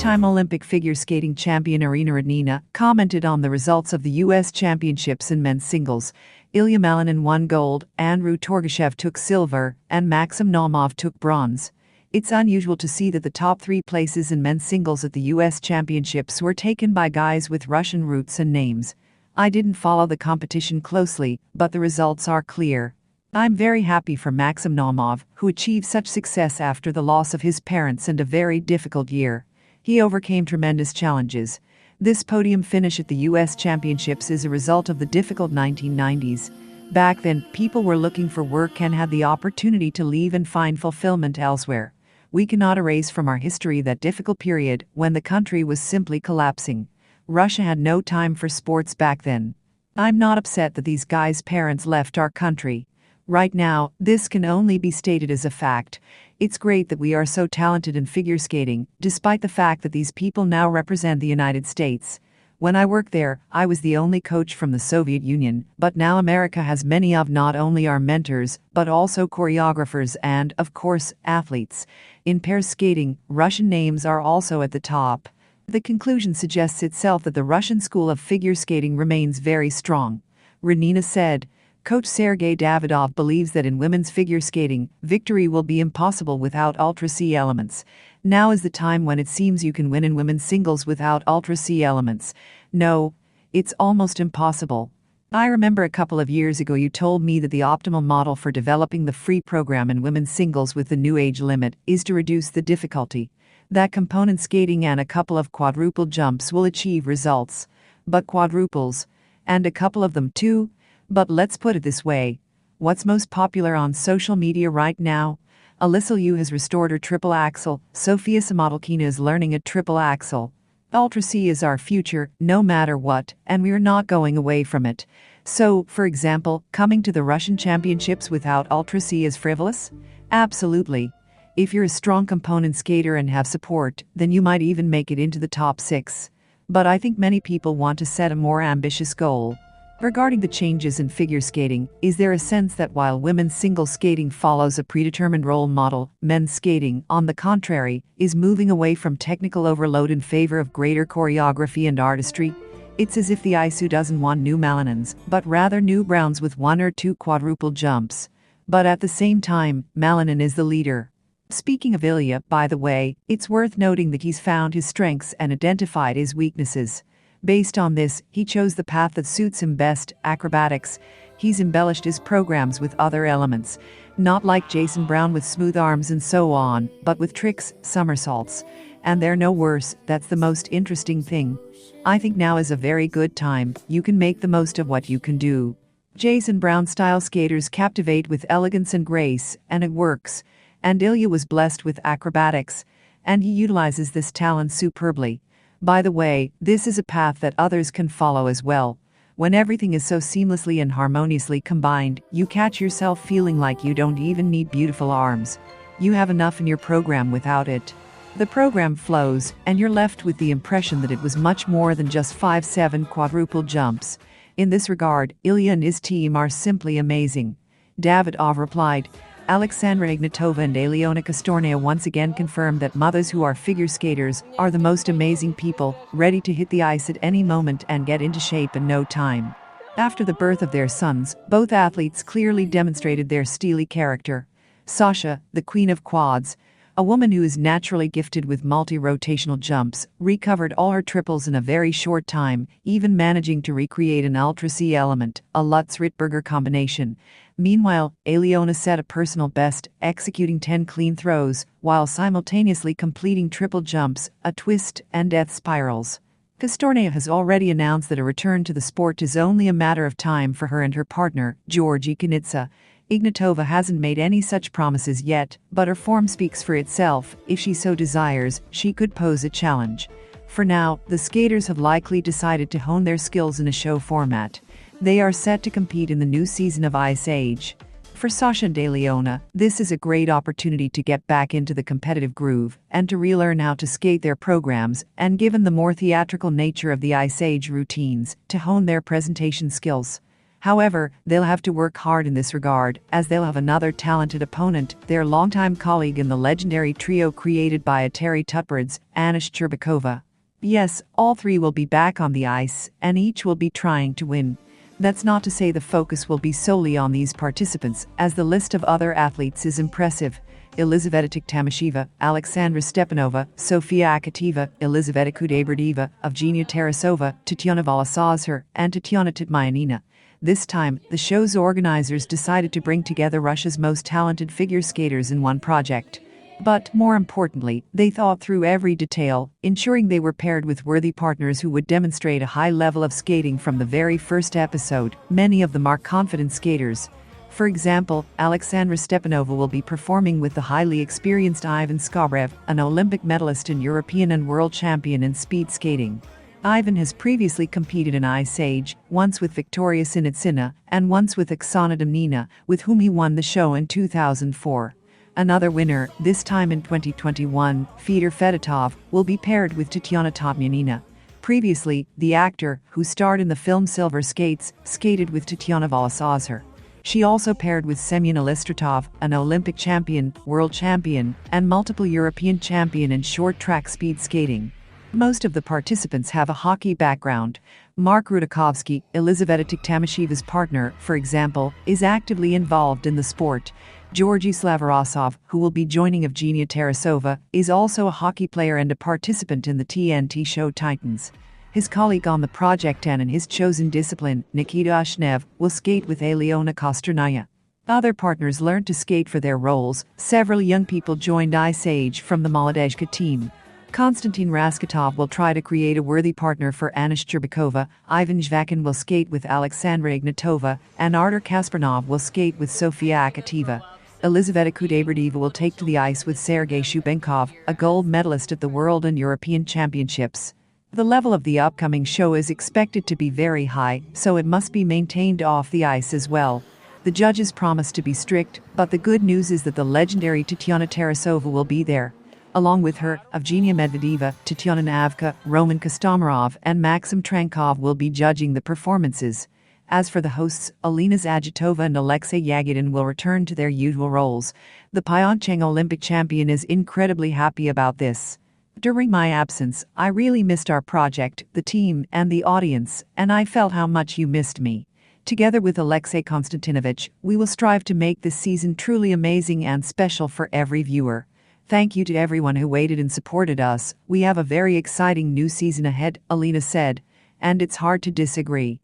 Two-time Olympic figure skating champion Irina Rodnina commented on the results of the U.S. Championships in men's singles. Ilya Malinin won gold, Andrew Torgashev took silver, and Maxim Naumov took bronze. It's unusual to see that the top 3 places in men's singles at the U.S. Championships were taken by guys with Russian roots and names. I didn't follow the competition closely, but the results are clear. I'm very happy for Maxim Naumov, who achieved such success after the loss of his parents and a very difficult year. He overcame tremendous challenges. This podium finish at the U.S. Championships is a result of the difficult 1990s. Back then, people were looking for work and had the opportunity to leave and find fulfillment elsewhere. We cannot erase from our history that difficult period when the country was simply collapsing. Russia had no time for sports back then. I'm not upset that these guys' parents left our country. Right now, this can only be stated as a fact. It's great that we are so talented in figure skating, despite the fact that these people now represent the United States. When I worked there, I was the only coach from the Soviet Union, but now America has many of not only our mentors, but also choreographers and, of course, athletes. In pair skating, Russian names are also at the top. The conclusion suggests itself that the Russian school of figure skating remains very strong. Rodnina said, Coach Sergei Davidov believes that in women's figure skating, victory will be impossible without Ultra-C elements. Now is the time when it seems you can win in women's singles without Ultra-C elements. No, it's almost impossible. I remember a couple of years ago you told me that the optimal model for developing the free program in women's singles with the new age limit is to reduce the difficulty. That component skating and a couple of quadruple jumps will achieve results. But quadruples, and a couple of them too. But let's put it this way. What's most popular on social media right now? Alyssa Liu has restored her triple axel. Sofia Samotilkina is learning a triple axel. Ultra-C is our future, no matter what, and we're not going away from it. So, for example, coming to the Russian Championships without Ultra-C is frivolous? Absolutely. If you're a strong component skater and have support, then you might even make it into the top 6. But I think many people want to set a more ambitious goal. Regarding the changes in figure skating, is there a sense that while women's single skating follows a predetermined role model, men's skating, on the contrary, is moving away from technical overload in favor of greater choreography and artistry? It's as if the ISU doesn't want new Malinins, but rather new Browns with 1 or 2 quadruple jumps. But at the same time, Malinin is the leader. Speaking of Ilya, by the way, it's worth noting that he's found his strengths and identified his weaknesses. Based on this, he chose the path that suits him best, acrobatics. He's embellished his programs with other elements. Not like Jason Brown with smooth arms and so on, but with tricks, somersaults. And they're no worse, that's the most interesting thing. I think now is a very good time, you can make the most of what you can do. Jason Brown-style skaters captivate with elegance and grace, and it works. And Ilya was blessed with acrobatics, and he utilizes this talent superbly. By the way, this is a path that others can follow as well. When everything is so seamlessly and harmoniously combined, you catch yourself feeling like you don't even need beautiful arms. You have enough in your program without it. The program flows, and you're left with the impression that it was much more than just 5-7 quadruple jumps. In this regard, Ilya and his team are simply amazing. Davidov replied, Alexandra Ignatova and Aliona Kostornaia once again confirmed that mothers who are figure skaters are the most amazing people, ready to hit the ice at any moment and get into shape in no time. After the birth of their sons, both athletes clearly demonstrated their steely character. Sasha, the queen of quads, a woman who is naturally gifted with multi-rotational jumps, recovered all her triples in a very short time, even managing to recreate an Ultra-C element, a Lutz-Rittberger combination. Meanwhile, Aliona set a personal best, executing 10 clean throws, while simultaneously completing triple jumps, a twist, and death spirals. Kostornaia has already announced that a return to the sport is only a matter of time for her and her partner, Georgi Kanitsa. Ignatova hasn't made any such promises yet, but her form speaks for itself. If she so desires, she could pose a challenge. For now, the skaters have likely decided to hone their skills in a show format. They are set to compete in the new season of Ice Age. For Sasha and Aliona, this is a great opportunity to get back into the competitive groove and to relearn how to skate their programs, and given the more theatrical nature of the Ice Age routines, to hone their presentation skills. However, they'll have to work hard in this regard, as they'll have another talented opponent, their longtime colleague in the legendary trio created by Atari Tutbridge, Anna Shcherbakova. Yes, all three will be back on the ice, and each will be trying to win. That's not to say the focus will be solely on these participants, as the list of other athletes is impressive. Elizaveta Tiktamasheva, Alexandra Stepanova, Sofia Akateva, Elizaveta Kudaiberdieva, Evgenia Tarasova, Tatyana Volosazher, and Tatyana Titmayanina. This time, the show's organizers decided to bring together Russia's most talented figure skaters in one project. But, more importantly, they thought through every detail, ensuring they were paired with worthy partners who would demonstrate a high level of skating from the very first episode. Many of them are confident skaters. For example, Alexandra Stepanova will be performing with the highly experienced Ivan Skobrev, an Olympic medalist and European and world champion in speed skating. Ivan has previously competed in Ice Age, once with Victoria Sinitsina, and once with Oksana Demnina, with whom he won the show in 2004. Another winner, this time in 2021, Fedor Fedotov, will be paired with Tatyana Titmayanina. Previously, the actor, who starred in the film Silver Skates, skated with Tatyana Volosazher. She also paired with Semyon Elistratov, an Olympic champion, world champion, and multiple European champion in short track speed skating. Most of the participants have a hockey background. Mark Rudakovsky, Elizaveta Tiktamasheva's partner, for example, is actively involved in the sport. Georgy Slavorosov, who will be joining Evgenia Tarasova, is also a hockey player and a participant in the TNT show Titans. His colleague on the project and in his chosen discipline, Nikita Ashnev, will skate with Aliona Kostornaia. Other partners learned to skate for their roles. Several young people joined Ice Age from the Molodezhka team. Konstantin Raskatov will try to create a worthy partner for Anna Shcherbakova, Ivan Zhvakin will skate with Alexandra Ignatova, and Artur Kasparnov will skate with Sofia Akateva. Elizaveta Kudaiberdieva will take to the ice with Sergei Shubenkov, a gold medalist at the World and European Championships. The level of the upcoming show is expected to be very high, so it must be maintained off the ice as well. The judges promise to be strict, but the good news is that the legendary Tatyana Tarasova will be there. Along with her, Evgenia Medvedeva, Tatyana Navka, Roman Kostomarov, and Maxim Trankov will be judging the performances. As for the hosts, Alina Zagitova and Alexei Yagidin will return to their usual roles. The Pyeongchang Olympic champion is incredibly happy about this. During my absence, I really missed our project, the team, and the audience, and I felt how much you missed me. Together with Alexei Konstantinovich, we will strive to make this season truly amazing and special for every viewer. Thank you to everyone who waited and supported us. We have a very exciting new season ahead, Alina said, and it's hard to disagree.